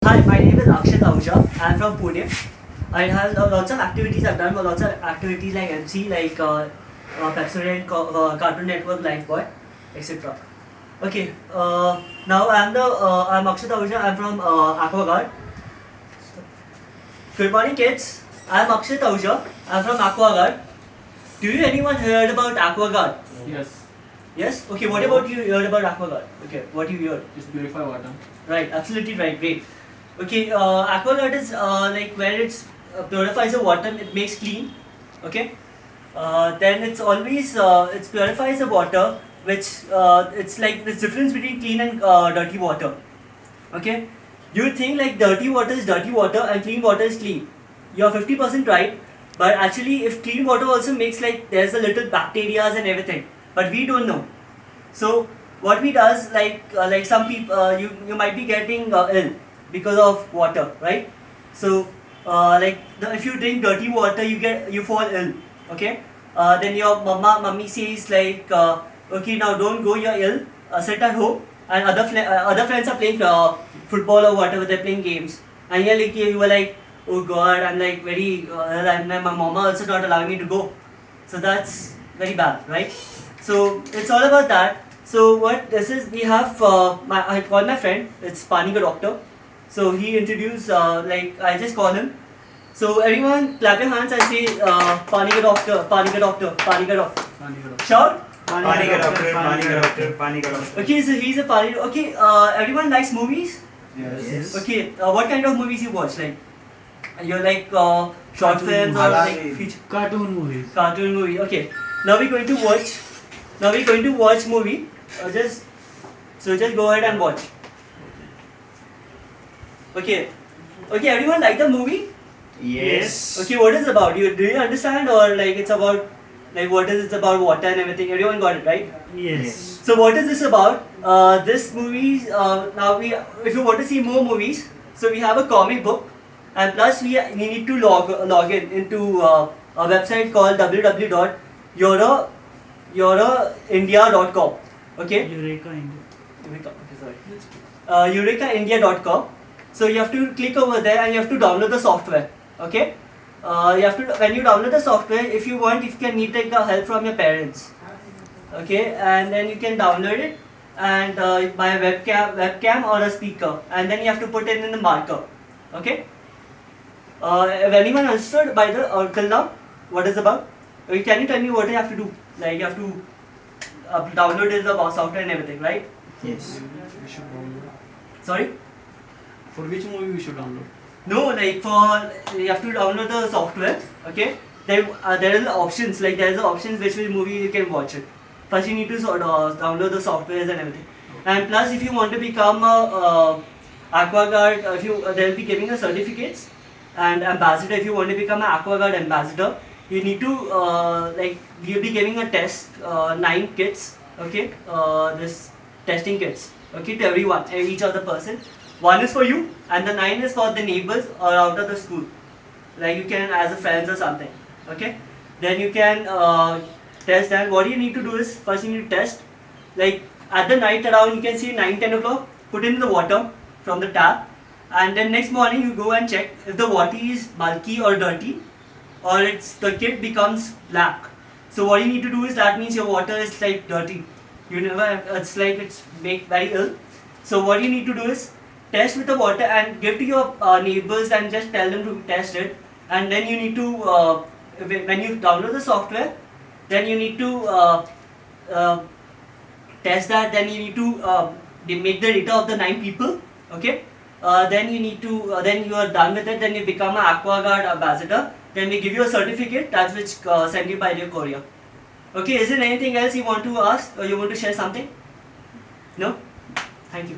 Hi, my name is Akshat Ahuja. I'm from Pune. I have lots of activities. I've done lots of activities like MC, like Pepsodent, Cartoon Network, Lifeboy, etc. Okay. Now I'm Akshat Ahuja. I'm from Aquaguard. Good morning, kids. I'm Akshat Ahuja. I'm from Aquaguard. Do you anyone heard about Aquaguard? Yes. Yes. Okay. What about you heard about Aquaguard? Okay. What you heard? It's purify water. Right, absolutely right, great. Okay, aquaguard is like where it's purifies the water, it makes clean. Okay, then it's always it purifies the water, which it's like the difference between clean and dirty water. Okay, you think like dirty water is dirty water and clean water is clean. You're 50% right, but actually, if clean water also makes like there's a little bacteria and everything, but we don't know. So what we does like some people you might be getting ill because of water, right? So if you drink dirty water, you fall ill. Okay. Then your mummy says like okay, now don't go, you're ill. Sit at home, and other friends are playing football or whatever, they're playing games, and you were like, oh God, I'm like very and my mama also not allowing me to go. So that's very bad, right? So it's all about that. So what this is, we have I call my friend. It's Panika Doctor. So he introduced I just call him. So everyone clap your hands and say Panika Doctor, Panika Doctor, Panika Doctor. Shout. Panika Doctor, Panika Doctor, Panika Doctor. Okay, so he's a Panika. Okay, everyone likes movies. Yes. Okay, what kind of movies you watch? Like you're like short films or like feature Cartoon movies. cartoon movie. Okay, now we're going to watch. Now we're going to watch movie. Just go ahead and watch. Okay, okay. Everyone like the movie? Yes. Okay, what is it about? Do you understand, or like it's about like what is it about water and everything? Everyone got it, right? Yes. So what is this about? This movie. Now if you want to see more movies, so we have a comic book, and plus we need to log in into a website called www.euroindia.com. Okay. Eureka India. Eureka. Okay, sorry. EurekaIndia.com. So you have to click over there and you have to download the software. Okay. You have to when you download the software, if you want, you can need like help from your parents. Okay, and then you can download it and by a webcam or a speaker, and then you have to put it in the marker. Okay. If anyone understood by the till now what is about? Can you tell me what you have to do? Like you have to download the software and everything, right? Yes. We should download. Sorry. For which movie we should download? No, like for you have to download the software. Okay. Then there is options, like there is options which will movie you can watch it. First you need to download the softwares and everything. And plus, if you want to become a Aquaguard, if you they will be giving a certificates and ambassador. If you want to become an Aquaguard ambassador, you need to we'll be giving a test, 9 kits. Okay, this testing kits. Okay, to everyone, each other person. One is for you, and the 9 is for the neighbors or out of the school. Like you can as a friends or something. Okay, then you can test that. What you need to do is first you need to test. Like at the night around, you can see 9-10 o'clock. Put in the water from the tap, and then next morning you go and check if the water is bulky or dirty, or the kit becomes black. So what you need to do is that means your water is like dirty. You never it's like it's make very ill. So what you need to do is test with the water and give to your neighbors and just tell them to test it. And then you need to when you download the software, then you need to uh, test that. Then you need to make the data of the 9 people. Okay. Then you need to then you are done with it. Then you become an Aquaguard ambassador. Then we give you a certificate that's which sent you by your courier. Okay. Is there anything else you want to ask or you want to share something? No. Thank you.